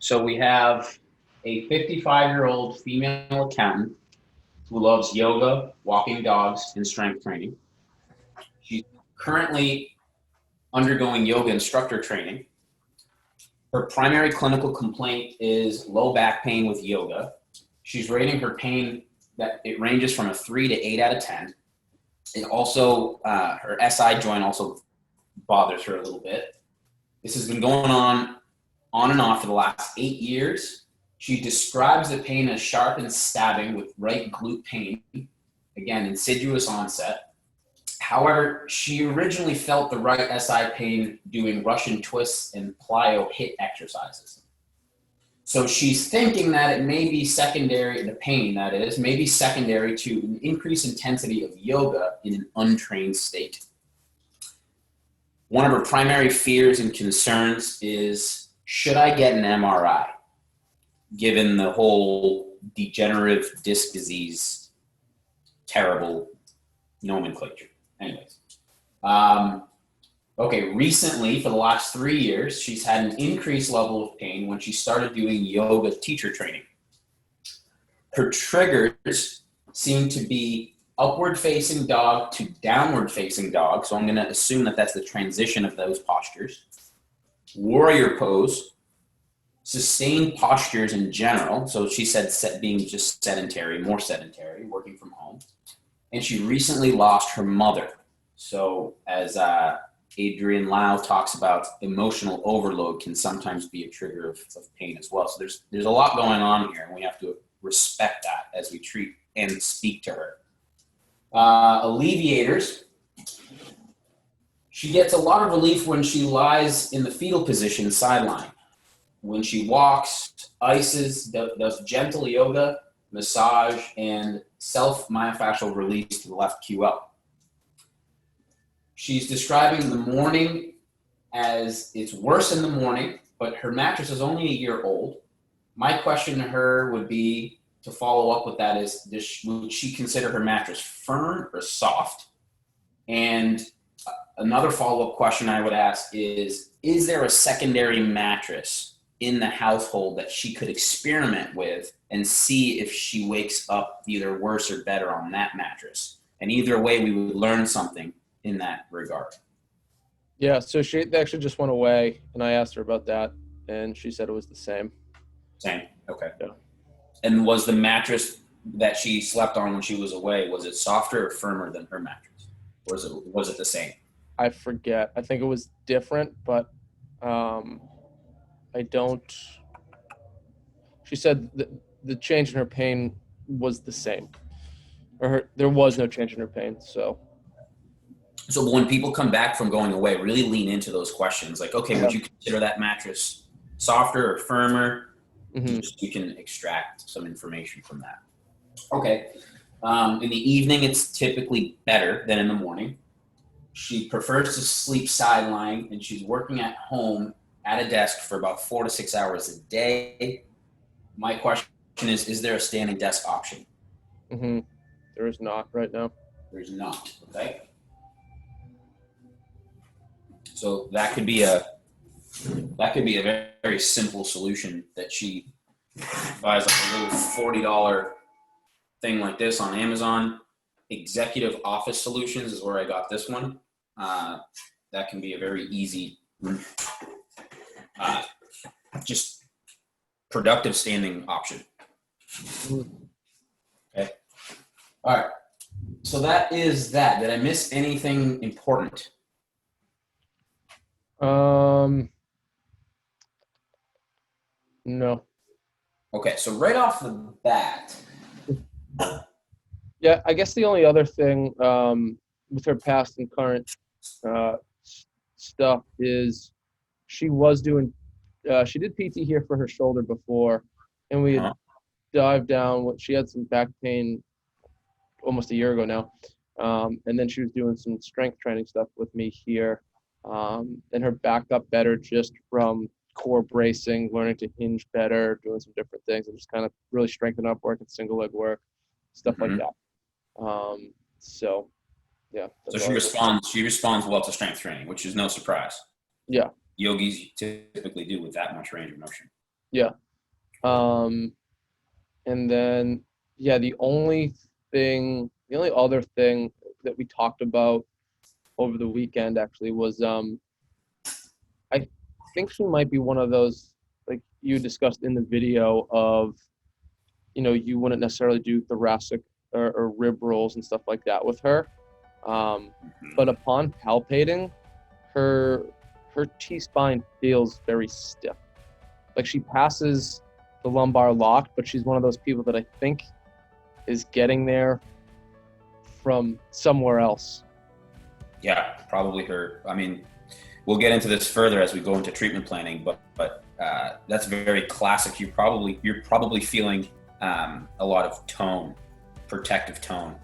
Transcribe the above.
So we have a 55-year-old female accountant who loves yoga, walking dogs, and strength training. She's currently undergoing yoga instructor training. Her primary clinical complaint is low back pain with yoga. She's rating her pain that it ranges from a 3 to 8 out of 10. It also, her SI joint also bothers her a little bit. This has been going on and off for the last 8 years. She describes the pain as sharp and stabbing with right glute pain. Again, insidious onset. However, she originally felt the right SI pain doing Russian twists and plyo HIIT exercises. So she's thinking that it may be secondary, the pain that is, may be secondary to an increased intensity of yoga in an untrained state. One of her primary fears and concerns is, should I get an MRI, given the whole degenerative disc disease, terrible nomenclature. Anyways. Okay, recently, for the last 3 years, she's had an increased level of pain when she started doing yoga teacher training. Her triggers seem to be upward facing dog to downward facing dog. So I'm going to assume that that's the transition of those postures. Warrior pose, sustained postures in general. So she said being just sedentary, more sedentary, working from home. And she recently lost her mother. So as Adrian Lau talks about, emotional overload can sometimes be a trigger of pain as well. So there's a lot going on here, and we have to respect that as we treat and speak to her. Alleviators. She gets a lot of relief when she lies in the fetal position sideline. When she walks, ices, does gentle yoga, massage, and self-myofascial release to the left QL. She's describing the morning as it's worse in the morning, but her mattress is only a year old. My question to her would be, to follow up with that, is would she consider her mattress firm or soft? And another follow-up question I would ask is there a secondary mattress in the household that she could experiment with and see if she wakes up either worse or better on that mattress? And either way, we would learn something in that regard. Yeah, so she actually just went away, and I asked her about that, and she said it was the same. Same, okay. Yeah. And was the mattress that she slept on when she was away, was it softer or firmer than her mattress? Or was it the same? I forget. I think it was different, but I don't. She said the change in her pain was the same. There was no change in her pain, so. So when people come back from going away, really lean into those questions. Like, okay, would you consider that mattress softer or firmer? Mm-hmm. You can extract some information from that. Okay. In the evening, it's typically better than in the morning. She prefers to sleep sideline, and she's working at home at a desk for about 4 to 6 hours a day. My question is there a standing desk option? Mm-hmm. There is not right now. There's not, okay? So that could be a very, very simple solution that she buys like a little $40 thing like this on Amazon. Executive Office Solutions is where I got this one. That can be a very easy, just productive standing option. Okay. All right. So that is that. Did I miss anything important? No. Okay, so right off the bat. Yeah, I guess the only other thing with her past and current stuff is she did PT here for her shoulder before, and we had dived down. She had some back pain almost a year ago now, and then she was doing some strength training stuff with me here, and her back got better just from core bracing, learning to hinge better, doing some different things, and just kind of really strengthening up, working single leg work, stuff like that. So yeah. So she responds well to strength training, which is no surprise. Yeah. Yogis typically do with that much range of motion. Yeah. And then, yeah, the only other thing that we talked about over the weekend actually was, I think she might be one of those, like you discussed in the video of, you wouldn't necessarily do thoracic or rib rolls and stuff like that with her. But upon palpating, her her T-spine feels very stiff. Like she passes the lumbar lock, but she's one of those people that I think is getting there from somewhere else. Yeah, probably her. I mean, we'll get into this further as we go into treatment planning, but that's very classic. You're probably feeling a lot of tone, protective tone.